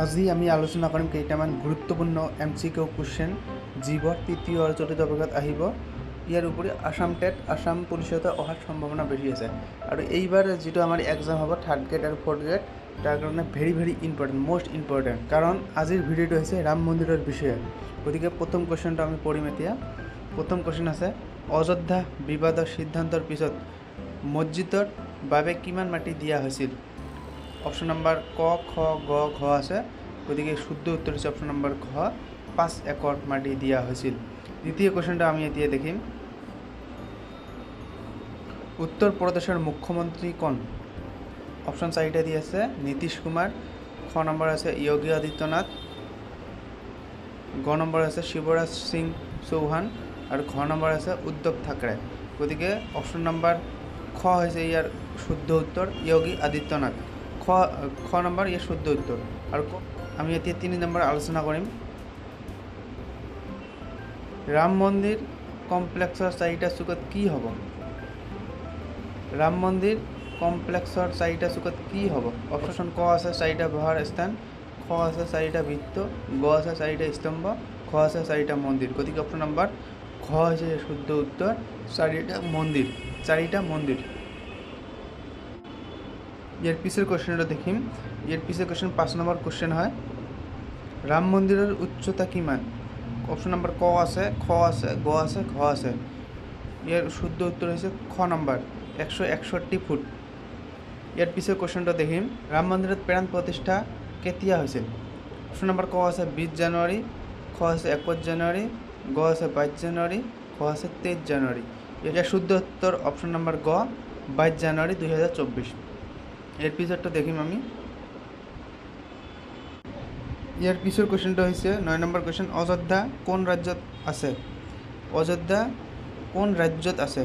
আজি আমি আলোচনা কৰিম কেইটামান গুৰুত্বপূৰ্ণ MCQ কুৱেশ্যন যিবোৰ তৃতীয় আৰু চতুৰ্থ বিভাগত আহিব। ইয়াৰ উপৰি আসাম টেট আসাম পুলিচতো অহাৰ সম্ভাৱনা বেছি আছে আৰু এইবাৰ যিটো আমাৰ এক্সাম হ'ব থাৰ্ড গ্ৰেড আৰু ফ'ৰ্থ গ্ৰেড তাৰ কাৰণে ভেৰি ইম্পৰ্টেণ্ট, মষ্ট ইম্পৰ্টেণ্ট, কাৰণ আজিৰ ভিডিঅ'টো হৈছে ৰাম মন্দিৰৰ বিষয়ে। গতিকে প্ৰথম কুৱেশ্যনটো আমি পঢ়িম এতিয়া। প্ৰথম কুৱেশ্যন আছে, অযোধ্যা বিবাদৰ সিদ্ধান্তৰ পিছত মছজিদৰ বাবে কিমান মাটি দিয়া হৈছিল? অপশ্যন নম্বৰ ক, খ, গ, ঘ আছে। গতিকে শুদ্ধ উত্তৰ হৈছে অপশ্যন নম্বৰ ঘ, 5 একৰ মাটি দিয়া হৈছিল। দ্বিতীয় কোশ্চেনটা আমি এতিয়া দেখিম। উত্তৰ প্ৰদেশৰ মুখ্যমন্ত্ৰী কোন? অপশ্যন 4টা দি আছে, নীতিশ কুমাৰ, খ নম্বৰ আছে যোগী আদিত্যনাথ, গ নম্বৰ আছে শিৱৰাজ সিং চৌহান আৰু ঘ নম্বৰ আছে উদ্ধৱ ঠাকৰে। গতিকে অপশ্যন নম্বৰ খ হৈছে ইয়াৰ শুদ্ধ উত্তৰ, যোগী আদিত্যনাথ। খ নম্বৰ ইয়াৰ শুদ্ধ উত্তৰ। আৰু আমি এতিয়া 3 নম্বৰ আলোচনা কৰিম। ৰাম মন্দিৰ কমপ্লেক্সৰ 4টা চুকত কি হ'ব? ৰাম মন্দিৰ কমপ্লেক্সৰ 4টা চুকত কি হ'ব? অপশ্যন ক আছে 4টা বহাৰ স্থান, খ আছে 4টা বৃত্ত, গ আছে 4টা স্তম্ভ, খ আছে 4টা মন্দিৰ। গতিকে অপশ্যন নম্বৰ ঘ হৈছে শুদ্ধ উত্তৰ, 4টা মন্দিৰ, 4টা মন্দিৰ। ইয়াৰ পিছৰ কুৱেশ্যনটা দেখিম। ইয়াৰ পিছৰ কুৱেশ্যন 5 নম্বৰ কুৱেশ্যন হয়, ৰাম মন্দিৰৰ উচ্চতা কিমান? অপশ্যন নম্বৰ ক আছে, খ আছে, গ আছে, ঘ আছে। ইয়াৰ শুদ্ধ উত্তৰ হৈছে খ নম্বৰ, 161 ফুট। ইয়াৰ পিছৰ কুৱেশ্যনটা দেখিম, ৰাম মন্দিৰত প্ৰাণ প্ৰতিষ্ঠা কেতিয়া হৈছিল? অপশ্যন নম্বৰ ক আছে 20 জানুৱাৰী, খ আছে 21 জানুৱাৰী, গ আছে 22 জানুৱাৰী, ঘ আছে 23 জানুৱাৰী। ইয়াৰ শুদ্ধ উত্তৰ অপশ্যন নম্বৰ গ, 22 জানুৱাৰী 2024। এর পিছরটা দেখিম আমি। ইয়ার পিছর কোশ্চেনটা হয়েছে 9 নম্বর কোশ্চেন, অযোধ্যা কোন রাজ্যত আছে? অযোধ্যা কোন রাজ্যত আছে?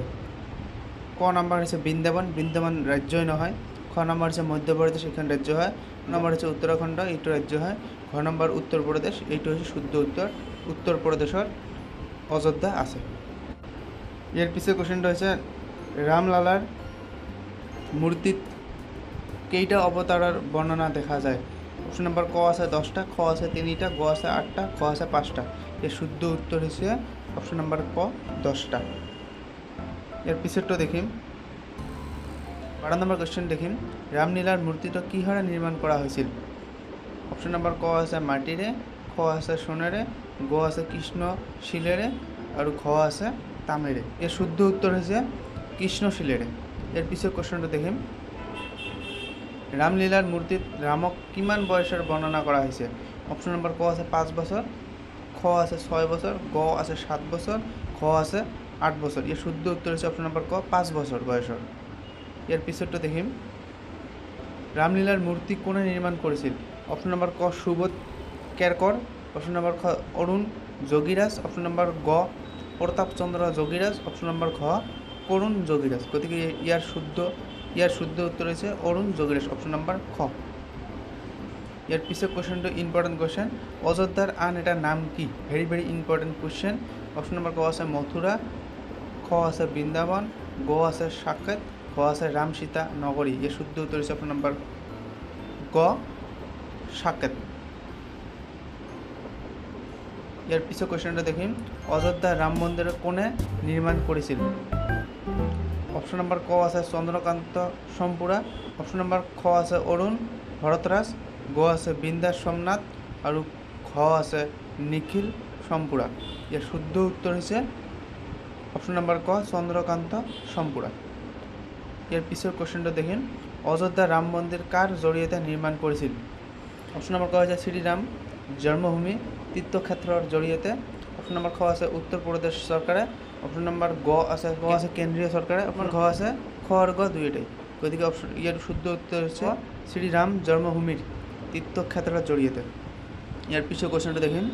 ক নাম্বার হচ্ছে বৃন্দাবন, বৃন্দাবন রাজ্যই নহয়। খ নাম্বার হচ্ছে মধ্যপ্রদেশ, এখানে রাজ্য হয়। নম্বর হচ্ছে উত্তরাখণ্ড, এইটো রাজ্য হয়। ঘ নম্বর উত্তরপ্রদেশ, এইটো হচ্ছে শুদ্ধ উত্তর, উত্তরপ্রদেশের অযোধ্যা আছে। এর পিছর কোশ্চেনটা হচ্ছে রামলালার মূর্তিত কেইটা অবতারের বর্ণনা দেখা যায়? অপশন নম্বর ক আছে 10টা, খ আছে 3টা, গ আছে 8টা, ঘ আছে 5টা। এর শুদ্ধ উত্তর হচ্ছে অপশন নম্বর ক, 10টা। এর পিছরটা দেখিম। 12 নম্বর কোশ্চেন দেখিম, রামলীলার মূর্তিটা কি হারে নির্মাণ করা হয়েছিল? অপশন নম্বর ক আছে মাটিরে, খ আছে সোনারে, গ আছে কৃষ্ণ শিলেরে আর ঘ আছে তামেরে। এর শুদ্ধ উত্তর হচ্ছে কৃষ্ণ শিলেরে। এর পিছর কোশ্চেনটা দেখিম, রামলীলার মূর্তিত রামক কিমান বয়সের বর্ণনা করা হয়েছে? অপশন নম্বর ক আছে 5 বছর, খ আছে 6 বছর, গ আছে 7 বছর, ঘ আছে 8 বছর। এর শুদ্ধ উত্তর হচ্ছে অপশন নম্বর ক, 5 বছর বয়সের। এর পিছরটা দেখিম, রামলীলার মূর্তি কোনে নির্মাণ করেছিল? অপশন নম্বর ক সুবোধ কেরকর, অপশন নম্বর খ অরুণ যোগীরাজ, অপশন নম্বর গ প্রতাপচন্দ্র যোগীরাজ, অপশন নম্বর ঘ করুণ যোগীরাজ। গতিকে ইয়ার শুদ্ধ উত্তর হচ্ছে অরুণ যোগীরাজ, অপশন নম্বর খ। এর পিছর কোশ্চেনটা ইম্পর্টেন্ট কোশ্চেন, অযোধ্যার আন এটার নাম কি? Very important question. Option number ক আছে মথুরা, খ আছে বৃন্দাবন, গ আছে সাকেত, ঘ আছে রাম সীতা নগরী। এর শুদ্ধ উত্তর হচ্ছে অপশন নম্বর গ, সাকেত। এর পিছর কোশ্চেনটা দেখিম, অযোধ্যা রাম মন্দিরের কোনে নির্মাণ করেছিল? অপশন নম্বর ক আছে চন্দ্রকান্ত সম্পুরা, অপশন নম্বর খ আছে অরুণ ভরতরাজ, গ আছে বৃন্দাস সোমনাথ আর ঘ আছে নিখিল সম্পুরা। এর শুদ্ধ উত্তর হচ্ছে অপশন নম্বর ক, চন্দ্রকান্ত সম্পুরা। এর পিছর কোশ্চেনটা দেখেন, অযোধ্যা রাম মন্দির কার জড়িয়ে নির্মাণ করেছিল? অপশন নম্বর ক হচ্ছে শ্রীরাম জন্মভূমি তীর্থক্ষেত্রের জড়িয়েতে, অপশন নম্বর খ আছে উত্তরপ্রদেশ সরকারে, অপশন নম্বর গ আছে কেন্দ্রীয় সরকারে, অপশন ঘ আছে খ আর গ দুইটাই। গতিকে অপশন এর শুদ্ধ উত্তর হচ্ছে শ্রীরাম জন্মভূমির তীর্থক্ষেত্রের জড়িয়েতে। এর পিছনে কোশ্চেনটা দেখেন,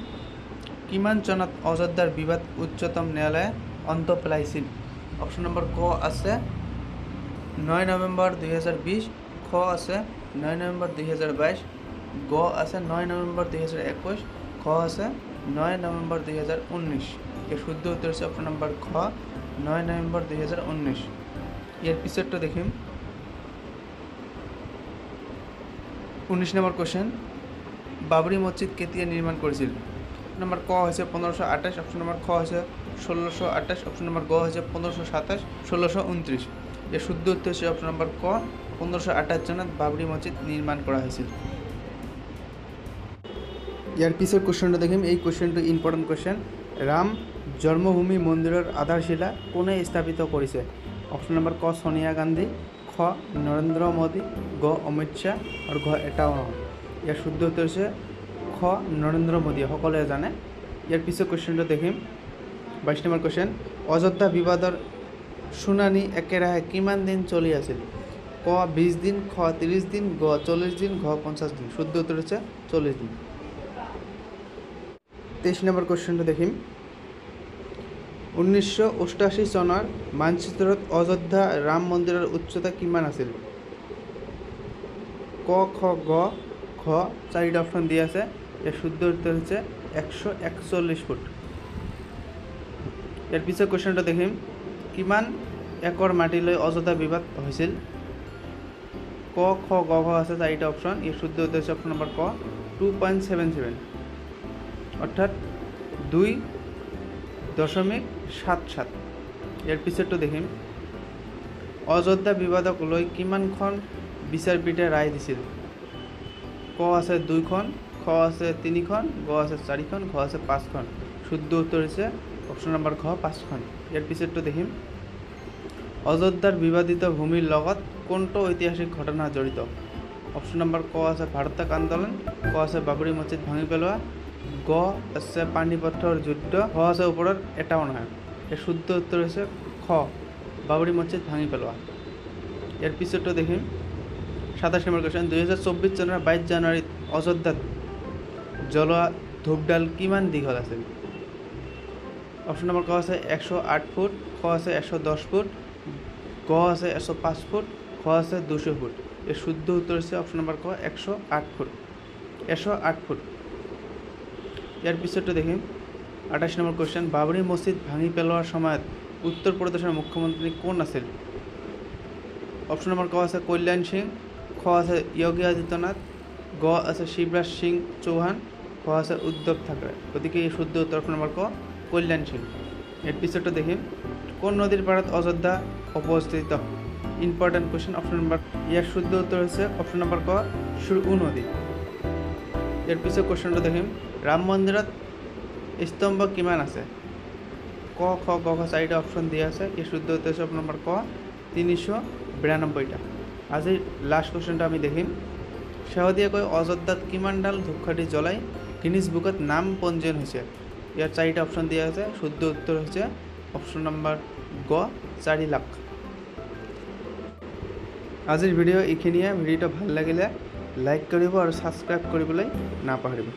কিমান চনত অযোধ্যার বিবাদ উচ্চতম ন্যায়ালয়ে অন্ত পেলাইছিল? অপশন নম্বর ক আছে 9 নভেম্বর 2020, খ আছে 9 নভেম্বর 2022, গ আছে 9 নভেম্বর 2021, ঘ আছে 9 নভেম্বর 2019। এর শুদ্ধ উত্তর হচ্ছে অপশন নম্বর খ, 9 নভেম্বর 2019। এর পিছরটা দেখিম। 19 নম্বর কোশ্চেন, বাবরি মসজিদ কেতিয়া নির্মাণ করেছিল? নম্বর ক হয়েছে 1528, অপশন নম্বর খ হয়েছে 1628, অপশন নম্বর গ হয়েছে 1527, 1629। এর শুদ্ধ উত্তর হচ্ছে অপশন নম্বর ক 1528 সনে বাবরি মসজিদ নির্মাণ করা হয়েছিল। ইয়ার পিছের কোশ্চেনটা দেখিম, এই কোশ্চেনটা ইম্পর্টেন্ট কোশ্চেন। রাম জন্মভূমি মন্দিরের আধারশিলা কোনে স্থাপিত করেছে? অপশন নম্বর ক সোনিয়া গান্ধী, খ নরেন্দ্র মোদী, গ অমিত শাহ আর ঘ এটাও নহয়। ইয়ার শুদ্ধ উত্তর হচ্ছে খ নরেন্দ্র মোদী, সকলে জানে। ইয়ার পিছের কোশ্চেনটা দেখিম 22 নম্বর কোশ্চেন। অযোধ্যা বিবাদৰ শুনানি একেৰাহে কিমান দিন চলি আছিল? ক 20 দিন, খ 30 দিন, গ 40 দিন, ঘ 50 দিন। শুদ্ধ উত্তর হচ্ছে 40 দিন। 23 নম্বর কোশ্চেনটা দেখিম। 1988 চনৰ মানচিত্ৰত অযোধ্যা ৰাম মন্দিৰৰ উচ্চতা কিমান আছিল? ক খ গ ঘ 4টা অপশন দিয়ে আছে। এর শুদ্ধ উত্তর হচ্ছে 141 ফুট। এর পিছৰ কোশ্চেনটা দেখিম। কিমান একর মাটি লৈ অযোধ্যা বিবাদ হৈছিল? ক খ গ ঘ আছে 4টা অপশন। এর শুদ্ধ উত্তর হচ্ছে অপশন নম্বর ক 2.77, অর্থাৎ 2.77। এর পিছৰটো দেখিম। অযোধ্যা বিবাদক লৈ কিমানখন বিচাৰপীঠে ৰায় দিছিল? ক আছে 2খন, খ আছে 3খন, গ আছে 4খন, ঘ আছে 5খন। শুদ্ধ উত্তর হচ্ছে অপশন নম্বর ঘ 5খন। এর পিছৰটো দেখিম। অযোধ্যাৰ বিবাদিত ভূমিৰ লগত কোনটো ঐতিহাসিক ঘটনা জড়িত? অপশন নম্বৰ ক আছে ভাৰত্যাগ আন্দোলন, ক আছে বাবৰি মছজিদ ভাঙি পেলোৱা, গ আছে পানিপথৰ যুদ্ধ, ঘ আছে ওপৰত এটাও নহয়। এৰ শুদ্ধ উত্তৰ হচ্ছে খ বাবৰি মসজিদ ভাঙি পেলোৱা। এৰ পিছৰটো দেখিম 27 নম্বৰ কোশ্চেন। 2024 চনৰ 22 জানুৱাৰীত অযোধ্যাত জ্বলোৱা ধূপডাল কিমান দীঘল আছিল? অপশন নম্বৰ ক আছে 108 ফুট, খ আছে 110 ফুট, গ আছে 105 ফুট, খ আছে 200 ফুট। এর শুদ্ধ উত্তর হচ্ছে অপশন নম্বর ক 108 ফুট। 108 ফুট। এর পিছৰটো দেখিম 28 নম্বৰ কোশ্চেন। বাবৰি মসজিদ ভাঙি পেলোৱাৰ সময়ত উত্তৰ প্ৰদেশৰ মুখ্যমন্ত্ৰী কোন আছিল? অপশন নম্বৰ ক আছে কল্যাণ সিং, খ আছে যোগী আদিত্যনাথ, গ আছে শিৱৰাজ সিং চৌহান, খ আছে উদ্ধৱ ঠাকৰে। গতিকে এই শুদ্ধ উত্তৰ অপশন নম্বৰ ক কল্যাণ সিং। এৰ পিছৰটো দেখিম। কোন নদীৰ পাৰত অযোধ্যা অবস্থিত? Important question. অপশন নম্বৰ ইয়াৰ শুদ্ধ উত্তৰ হচ্ছে অপশন নম্বৰ ক সুৰু নদী। এৰ পিছৰ কোশ্চেনটা দেখিম। ৰাম মন্দিৰত স্তম্ভ কিমান আছে? ক খ গ ঘ 4টা অপশন দিয়ে আছে। এর শুদ্ধ উত্তর হচ্ছে অপশন নম্বর ক 392টা। আজিৰ লাষ্ট কোশ্চেনটা আমি দেখিম। শেহতীয়াকৈ অযোধ্যাত কিমানডাল ধূপকাঠি জ্বলাই গিনিজ বুকত নাম পঞ্জীয়ন হৈছে? ইয়ার 4টা অপশন দিয়া আছে। শুদ্ধ উত্তর হচ্ছে অপশন নম্বর গ 4 লাখ। আজিৰ ভিডিঅ' এইখিনিয়ে। ভিডিঅ'টো ভাল লাগিলে লাইক কৰিব আৰু ছাবস্ক্ৰাইব কৰিবলৈ নাপাহৰিব।